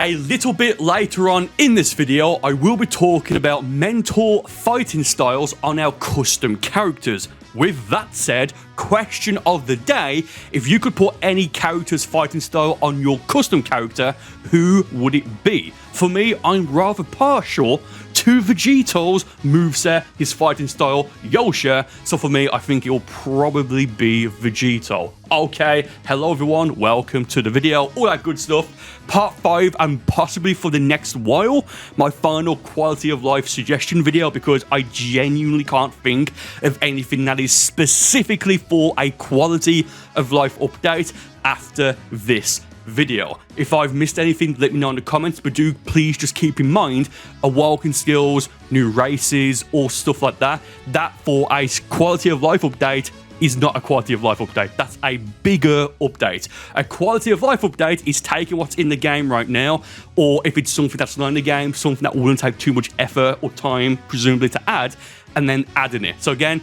A little bit later on in this video, I will be talking about mentor fighting styles on our custom characters. With that said, question of the day, if you could put any character's fighting style on your custom character, who would it be? For me, I'm rather partial to Vegeta's moveset, his fighting style, Yosha, so for me, I think it will probably be Vegeta. Okay, hello everyone, welcome to the video, all that good stuff. Part 5 and possibly for the next while, my final quality of life suggestion video, because I genuinely can't think of anything that is specifically for a quality of life update after this video. If I've missed anything, let me know in the comments, but do please just keep in mind awoken skills, new races, or stuff like that, that for a quality of life update is not a quality of life update. That's a bigger update. A quality of life update is taking what's in the game right now, or if it's something that's not in the game, something that wouldn't take too much effort or time, presumably, to add, and then adding it. So again,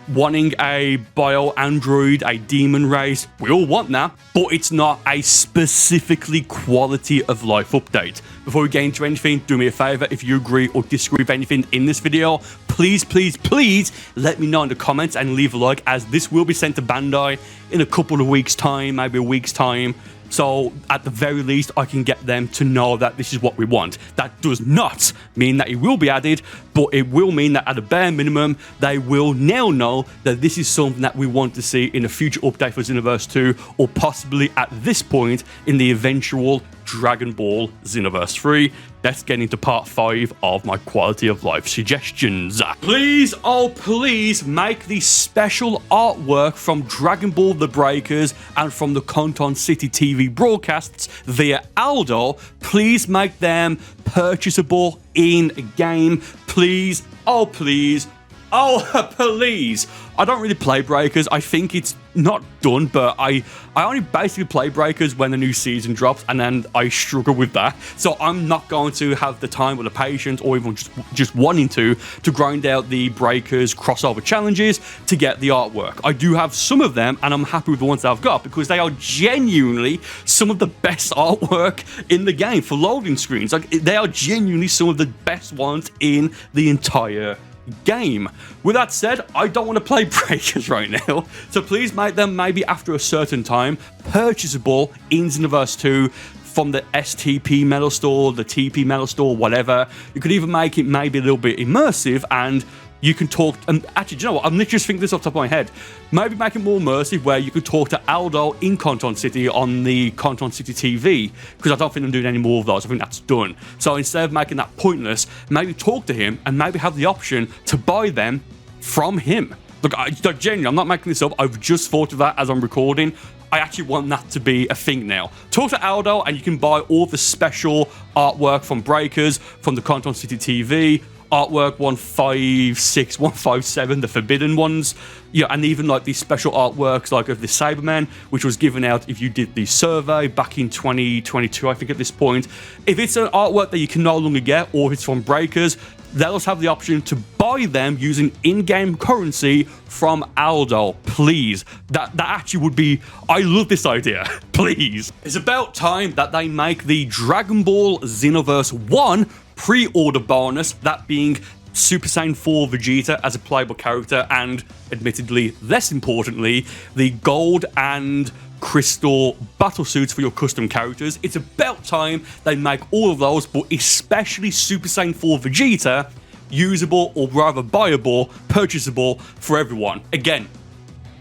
wanting a bio-android, a demon race, we all want that, but it's not a specifically quality of life update. Before we get into anything, do me a favor, if you agree or disagree with anything in this video, please let me know in the comments and leave a like, as this will be sent to Bandai in a couple of weeks time, maybe a week's time. So at the very least, I can get them to know that this is what we want. That does not mean that it will be added, but it will mean that at a bare minimum, they will now know that this is something that we want to see in a future update for Xenoverse 2, or possibly at this point in the eventual Dragon Ball Xenoverse 3. Let's get into part 5 of my quality of life suggestions. Please, oh please, make the special artwork from Dragon Ball The Breakers and from the Canton City TV broadcasts via Aldo. Please make them purchasable in game. Please, oh please, oh please. I don't really play Breakers. I think it's not done, but I only basically play Breakers when the new season drops, and then I struggle with that. So I'm not going to have the time or the patience, or even just wanting to grind out the Breakers crossover challenges to get the artwork. I do have some of them, and I'm happy with the ones that I've got, because they are genuinely some of the best artwork in the game for loading screens. Like, they are genuinely some of the best ones in the entire game. With that said, I don't want to play Breakers right now, so please make them maybe after a certain time purchasable in Xenoverse 2 from the STP Metal Store, the TP Metal Store, whatever. You could even make it maybe a little bit immersive, and you can talk, and actually, do you know what, I'm literally just thinking this off the top of my head. Maybe make it more immersive, where you could talk to Aldo in Canton City on the Canton City TV, because I don't think I'm doing any more of those. I think that's done. So instead of making that pointless, maybe talk to him and maybe have the option to buy them from him. Look, genuinely, I'm not making this up. I've just thought of that as I'm recording. I actually want that to be a thing now. Talk to Aldo and you can buy all the special artwork from Breakers, from the Canton City TV, artwork 156, 157, the forbidden ones, yeah, and even like these special artworks like of the Cyberman, which was given out if you did the survey back in 2022, I think at this point. If it's an artwork that you can no longer get, or if it's from Breakers, let us have the option to buy them using in-game currency from Aldo, please. That actually would be, I love this idea, please. It's about time that they make the Dragon Ball Xenoverse 1 pre-order bonus, that being Super Saiyan 4 Vegeta as a playable character, and admittedly, less importantly, the gold and crystal battle suits for your custom characters. It's about time they make all of those, but especially Super Saiyan 4 Vegeta, usable, or rather buyable, purchasable for everyone. Again,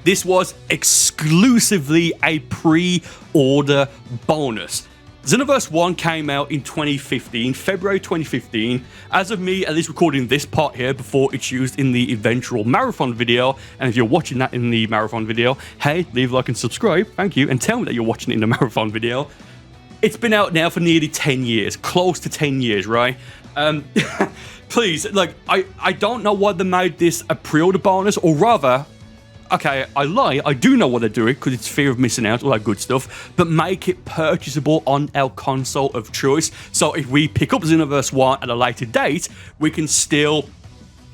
this was exclusively a pre-order bonus. Xenoverse 1 came out in 2015, February 2015. As of me, at least recording this part here before it's used in the eventual marathon video, and if you're watching that in the marathon video, hey, leave a like and subscribe, thank you, and tell me that you're watching it in the marathon video. It's been out now for nearly 10 years, close to 10 years, right? Please, like, I don't know why they made this a pre-order bonus, or rather, okay, I lie, I do know what they're doing, because it's fear of missing out, all that good stuff, but make it purchasable on our console of choice, so if we pick up Xenoverse 1 at a later date, we can still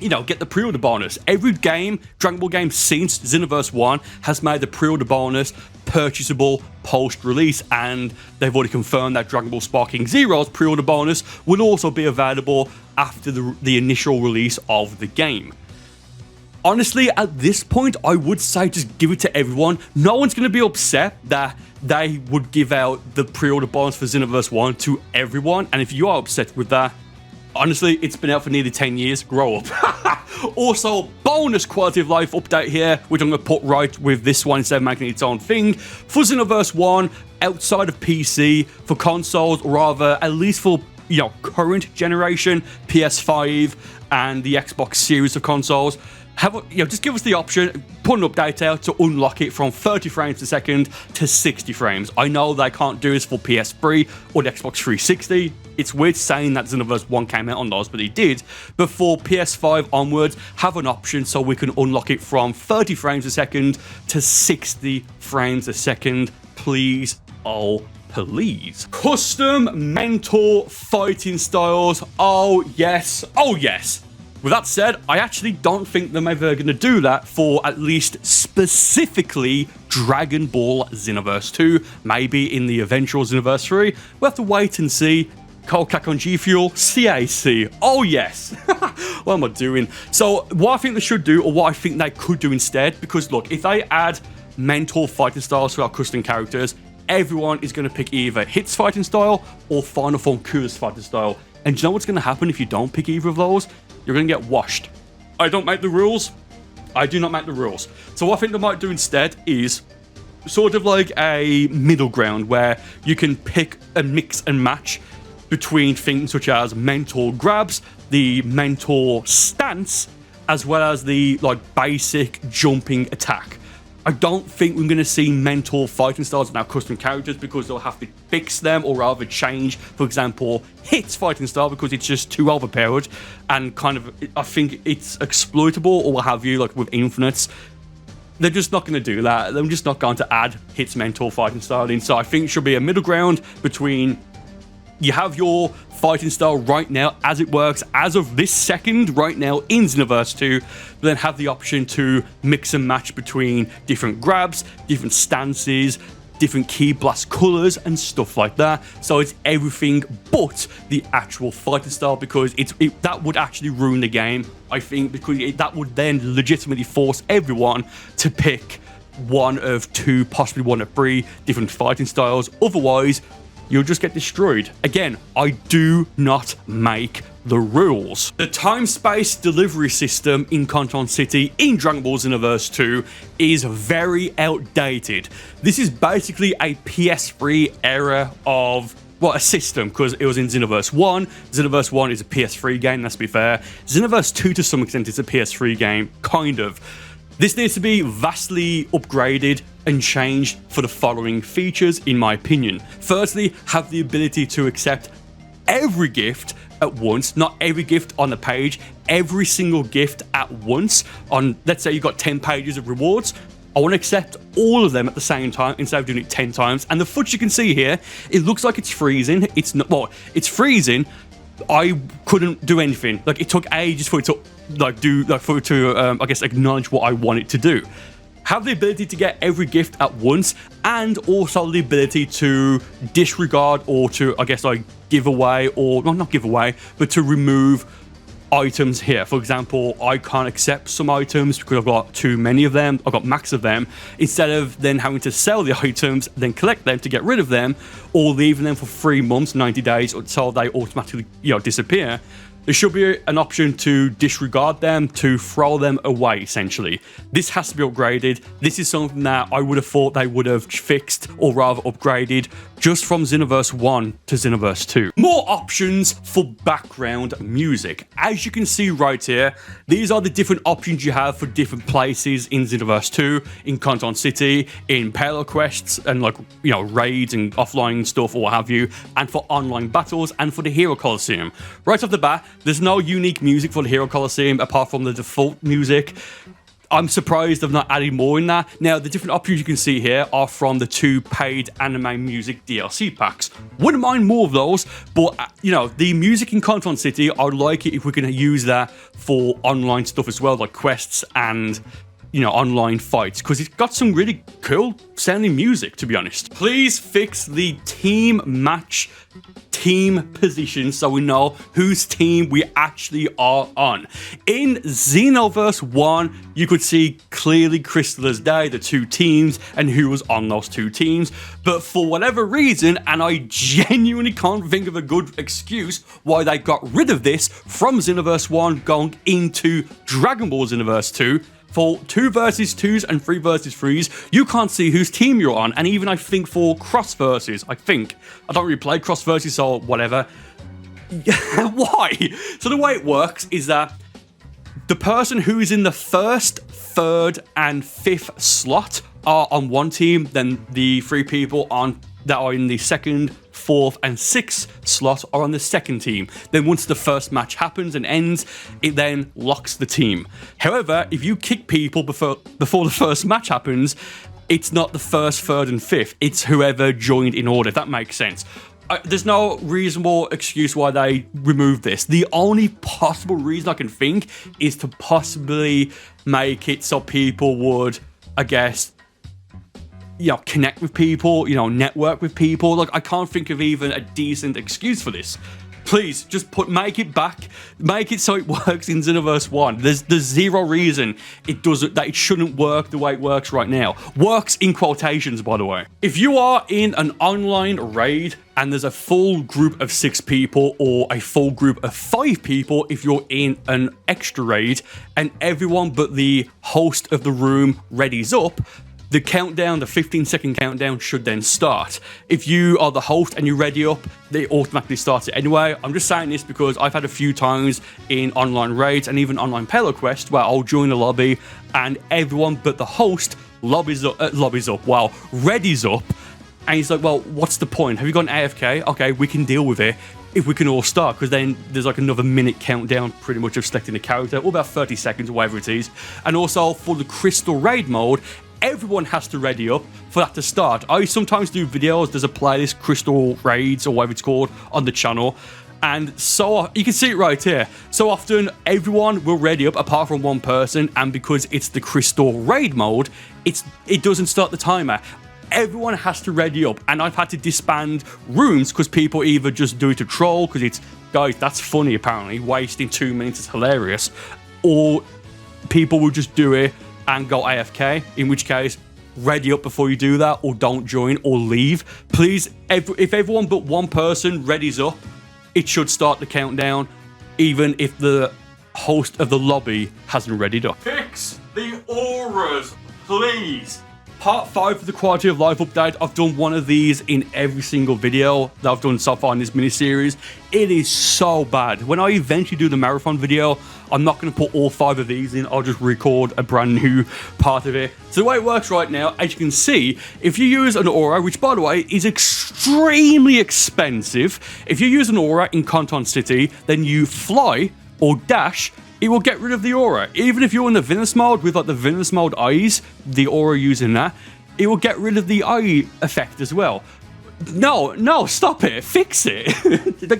get the pre-order bonus. Every game, Dragon Ball game since Xenoverse 1 has made the pre-order bonus purchasable post-release, and they've already confirmed that Dragon Ball Sparking Zero's pre-order bonus will also be available after the initial release of the game. Honestly, at this point, I would say just give it to everyone. No one's going to be upset that they would give out the pre-order bonus for Xenoverse 1 to everyone, and if you are upset with that, honestly, it's been out for nearly 10 years. Grow up. Also, bonus quality of life update here, which I'm going to put right with this one instead of making its own thing. For Xenoverse 1, outside of PC, for consoles, or rather, at least for, current generation, PS5 and the Xbox series of consoles, just give us the option, put an update out to unlock it from 30 frames per second to 60 frames. I know they can't do this for PS3 or the Xbox 360. It's weird saying that Xenoverse 1 came out on those, but it did. But for PS5 onwards, have an option so we can unlock it from 30 frames a second to 60 frames a second. Please, oh please. Custom mentor fighting styles. Oh yes, oh yes. With that said, I actually don't think they're ever going to do that for at least specifically Dragon Ball Xenoverse 2. Maybe in the eventual Xenoverse 3. We'll have to wait and see. Kokakon G Fuel, CAC. Oh yes. What am I doing? So what I think they should do, or what I think they could do instead, because look, if they add mentor fighting styles to our custom characters, everyone is going to pick either Hit's fighting style or Final Form Cooler's fighting style. And do you know what's going to happen if you don't pick either of those? You're going to get washed. I don't make the rules. I do not make the rules. So what I think they might do instead is sort of like a middle ground where you can pick and mix and match between things such as mentor grabs, the mentor stance, as well as the basic jumping attack. I don't think we're going to see mentor fighting styles in our custom characters because they'll have to fix them or rather change, for example, Hit's fighting style because it's just too overpowered and I think it's exploitable or what have you, like with infinites. They're just not going to do that. They're just not going to add Hit's mentor fighting style in. So I think it should be a middle ground between you have your fighting style right now as it works as of this second right now in Xenoverse 2, but then have the option to mix and match between different grabs, different stances, different key blast colors and stuff like that. So it's everything but the actual fighting style, because that would actually ruin the game, I think, because that would then legitimately force everyone to pick one of two, possibly one of three different fighting styles. Otherwise, you'll just get destroyed. Again, I do not make the rules. The time-space delivery system in Canton City in Dragon Ball Xenoverse 2 is very outdated. This is basically a PS3 era of, well, a system, because it was in Xenoverse 1. Xenoverse 1 is a PS3 game, let's be fair. Xenoverse 2 to some extent is a PS3 game, kind of. This needs to be vastly upgraded and changed for the following features, in my opinion. Firstly, have the ability to accept every gift at once, not every gift on the page, every single gift at once. On, let's say you've got 10 pages of rewards, I want to accept all of them at the same time instead of doing it 10 times. And the footage you can see here, it looks like it's freezing. It's not, well, it's freezing. I couldn't do anything. Like, it took ages for it to I guess acknowledge what I want it to do. Have the ability to get every gift at once, and also the ability to disregard or to, I guess, give away, or well, not give away, but to remove items here. For example, I can't accept some items because I've got too many of them. I've got max of them. Instead of then having to sell the items, then collect them to get rid of them, or leaving them for 3 months, 90 days, until they automatically, disappear. There should be an option to disregard them, to throw them away, essentially. This has to be upgraded. This is something that I would have thought they would have fixed, or rather upgraded, just from Xenoverse 1 to Xenoverse 2. More options for background music. As you can see right here, these are the different options you have for different places in Xenoverse 2, in Canton City, in parallel quests, and raids and offline stuff or what have you, and for online battles, and for the Hero Coliseum. Right off the bat, there's no unique music for the Hero Coliseum apart from the default music. I'm surprised they've not added more in that. Now, the different options you can see here are from the 2 paid anime music DLC packs. Wouldn't mind more of those, but you know, the music in Content City, I'd like it if we can use that for online stuff as well, like quests and, you know, online fights, because it's got some really cool sounding music, to be honest. Please fix the team match team position so we know whose team we actually are on. In Xenoverse 1, you could see clearly crystal as day the 2 teams and who was on those 2 teams, but for whatever reason, and I genuinely can't think of a good excuse why they got rid of this from Xenoverse 1 going into Dragon Ball Xenoverse 2, for 2 versus 2s and 3 versus 3s, you can't see whose team you're on, and even I think for cross versus, I don't really play cross versus or whatever. Why? So the way it works is that the person who is in the 1st, 3rd, and 5th slot are on one team, then the 3 people that are in the 2nd, 4th, and 6th slot are on the 2nd team. Then once the first match happens and ends, it then locks the team. However, if you kick people before the first match happens, it's not the 1st, 3rd, and 5th. It's whoever joined in order, if that makes sense. There's no reasonable excuse why they removed this. The only possible reason I can think is to possibly make it so people would, I guess, you know, connect with people, you know, network with people. Like, I can't think of even a decent excuse for this. Please, just make it back, make it so it works in Xenoverse 1. There's zero reason that it shouldn't work the way it works right now. Works in quotations, by the way. If you are in an online raid and there's a full group of 6 people or a full group of 5 people if you're in an extra raid, and everyone but the host of the room readies up, the countdown, the 15-second countdown should then start. If you are the host and you ready up, they automatically start it anyway. I'm just saying this because I've had a few times in online raids and even online Payload Quest where I'll join a lobby and everyone but the host readies up, and he's like, well, what's the point? Have you gone AFK? Okay, we can deal with it if we can all start, because then there's like another minute countdown pretty much of selecting a character, or about 30 seconds or whatever it is. And also for the Crystal Raid mode, everyone has to ready up for that to start. I sometimes do videos, there's a playlist, Crystal Raids or whatever it's called, on the channel, and so you can see it right here. So often everyone will ready up apart from one person, and because it's the Crystal Raid mode, it doesn't start the timer. Everyone has to ready up, and I've had to disband rooms because people either just do it to troll, because it's, guys, that's funny apparently, wasting 2 minutes is hilarious, or people will just do it and go AFK, in which case, ready up before you do that, or don't join, or leave. Please, if everyone but one person readies up, it should start the countdown, even if the host of the lobby hasn't readied up. Fix the auras, please. Part 5 of the Quality of Life update. I've done one of these in every single video that I've done so far in this mini-series. It is so bad. When I eventually do the marathon video, I'm not going to put all 5 of these in. I'll just record a brand new part of it. So the way it works right now, as you can see, if you use an aura, which by the way is extremely expensive, if you use an aura in Content City, then you fly or dash, it will get rid of the aura. Even if you're in the Venus mode with like the Venus mode eyes, the aura using that, it will get rid of the eye effect as well. No, stop it. Fix it.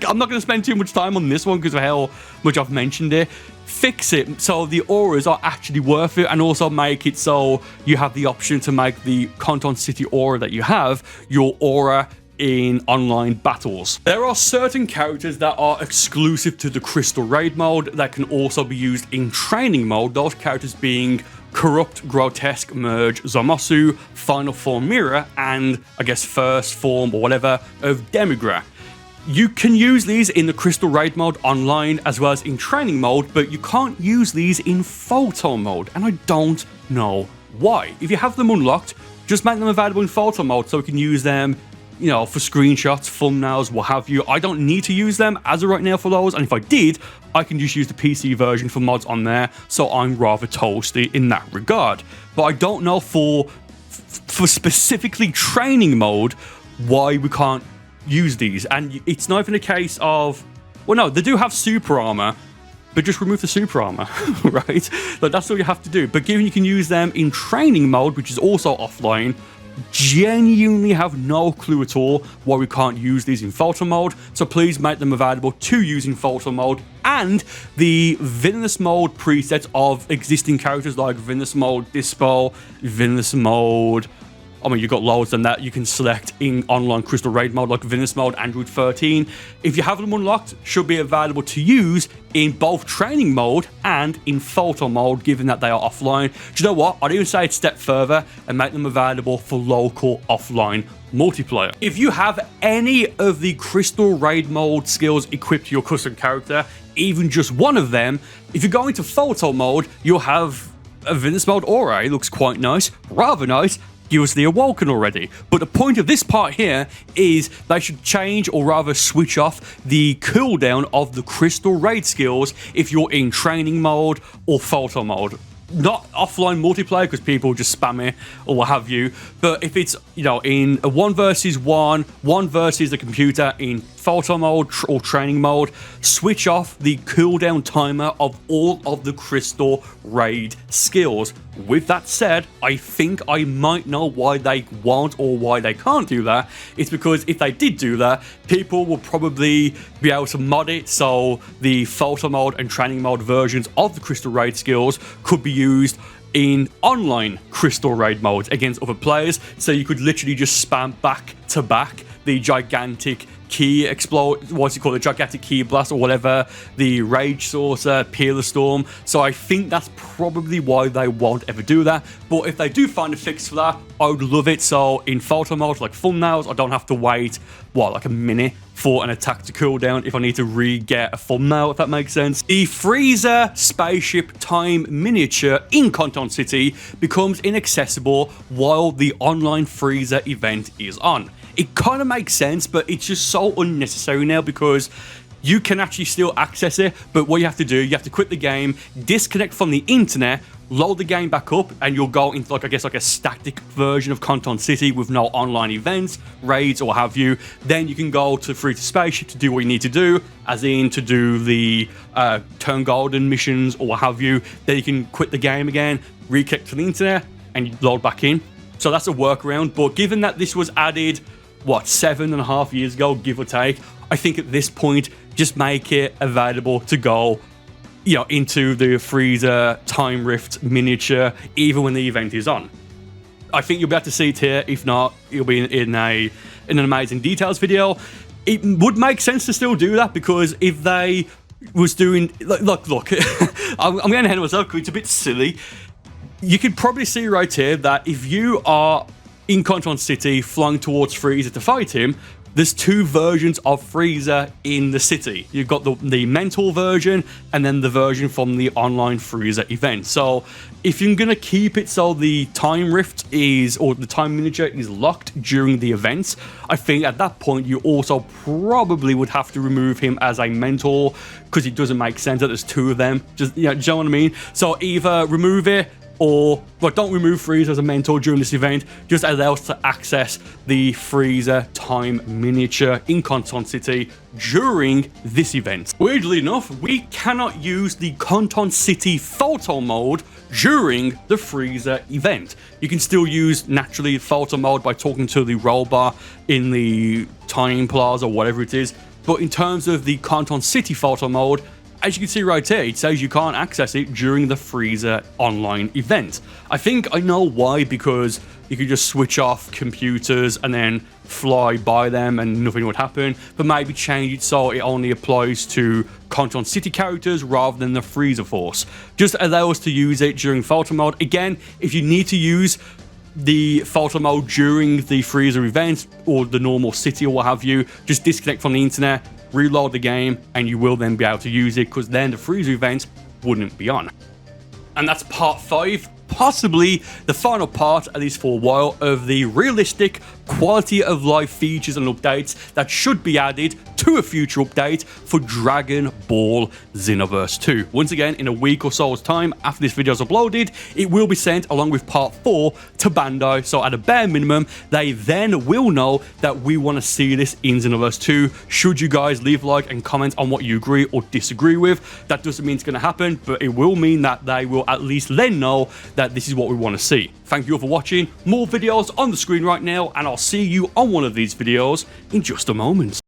I'm not going to spend too much time on this one because of how much I've mentioned it. Fix it so the auras are actually worth it, and also make it so you have the option to make the Content City aura that you have your aura in online battles. There are certain characters that are exclusive to the Crystal Raid mode that can also be used in training mode, those characters being Corrupt, Grotesque, Merge, Zamasu, Final Form Mirror, and I guess First Form or whatever of Demigra. You can use these in the Crystal Raid mode online as well as in training mode, but you can't use these in photo mode, and I don't know why. If you have them unlocked, just make them available in photo mode so we can use them, you know, for screenshots, thumbnails, what have you. I don't need to use them as of right now for those, and if I did, I can just use the PC version for mods on there, so I'm rather toasty in that regard. But I don't know for specifically training mode why we can't use these, and it's not even a case of, well, no, they do have super armor, but just remove the super armor, right? Like, that's all you have to do. But given you can use them in training mode, which is also offline, genuinely have no clue at all why we can't use these in photo mode, so please make them available to use in photo mode. And the villainous mode presets of existing characters like villainous mode Dispo, villainous mode, I mean, you've got loads than that you can select in online Crystal Raid mode, like villainous mode, Android 13. If you have them unlocked, should be available to use in both training mode and in photo mode, given that they are offline. Do you know what? I'd even say a step further and make them available for local offline multiplayer. If you have any of the Crystal Raid mode skills equipped to your custom character, even just one of them, if you go into photo mode, you'll have a villainous mode aura. It looks quite nice, rather nice. Give us the Awoken already. But the point of this part here is they should change, or rather switch off, the cooldown of the Crystal Raid skills if you're in training mode or photo mode. Not offline multiplayer, because people just spam it or what have you, but if it's, you know, in a 1 versus 1, 1 versus the computer in photo mode or training mode, switch off the cooldown timer of all of the Crystal Raid skills. With that said, I think I might know why they won't or why they can't do that. It's because if they did do that, people will probably be able to mod it so the photo mode and training mode versions of the Crystal Raid skills could be used in online Crystal Raid modes against other players, so you could literally just spam back to back the gigantic key explode, what's it called, the gigantic key blast or whatever, the rage saucer, peeler storm. So I think that's probably why they won't ever do that. But if they do find a fix for that, I would love it. So in photo mode, like thumbnails, I don't have to wait, what, like a minute for an attack to cooldown if I need to re-get a thumbnail, if that makes sense. The Frieza Spaceship Time miniature in Conton City becomes inaccessible while the online Frieza event is on. It kind of makes sense, but it's just so unnecessary now because you can actually still access it, but what you have to do, you have to quit the game, disconnect from the internet, load the game back up, and you'll go into, like, I guess, like a static version of Conton City with no online events, raids, or what have you. Then you can go to Frieza Spaceship to do what you need to do, as in to do the Turn Golden missions, or what have you. Then you can quit the game again, reconnect to the internet, and you load back in. So that's a workaround, but given that this was added, what, 7.5 years ago, give or take, I think at this point, just make it available to go, you know, into the Frieza Time Rift miniature, even when the event is on. I think you'll be able to see it here. If not, it'll be in an amazing details video. It would make sense to still do that, because if they was doing, look, I'm getting ahead of myself because it's a bit silly. You could probably see right here that if you are in Conton City flying towards Frieza to fight him, there's two versions of Frieza in the city. You've got the mental version and then the version from the online Frieza event. So if you're going to keep it so the time rift is, or the time miniature is locked during the events, I think at that point you also probably would have to remove him as a mentor, because it doesn't make sense that there's two of them. Just, you know what I mean? So either remove it, or, well, don't remove Frieza as a mentor during this event, just allow us to access the Frieza Time miniature in Conton City during this event. Weirdly enough, we cannot use the Conton City photo mode during the Frieza event. You can still use naturally photo mode by talking to the robot in the Time Plaza or whatever it is, but in terms of the Conton City photo mode, as you can see right here, it says you can't access it during the Frieza online event. I think I know why, because you could just switch off computers and then fly by them and nothing would happen, but maybe change it so it only applies to Conton City characters rather than the Frieza Force. Just allow us to use it during photo mode. Again, if you need to use the photo mode during the Frieza event or the normal city or what have you, just disconnect from the internet, reload the game, and you will then be able to use it, because then the Frieza event wouldn't be on. And that's part 5. possibly the final part, at least for a while, of the realistic quality of life features and updates that should be added to a future update for Dragon Ball Xenoverse 2. Once again, in a week or so's time after this video is uploaded, it will be sent along with part 4 to Bandai, so at a bare minimum, they then will know that we want to see this in Xenoverse 2. Should you guys leave a like and comment on what you agree or disagree with, that doesn't mean it's going to happen, but it will mean that they will at least then know that this is what we want to see. Thank you all for watching. More videos on the screen right now, and I'll see you on one of these videos in just a moment.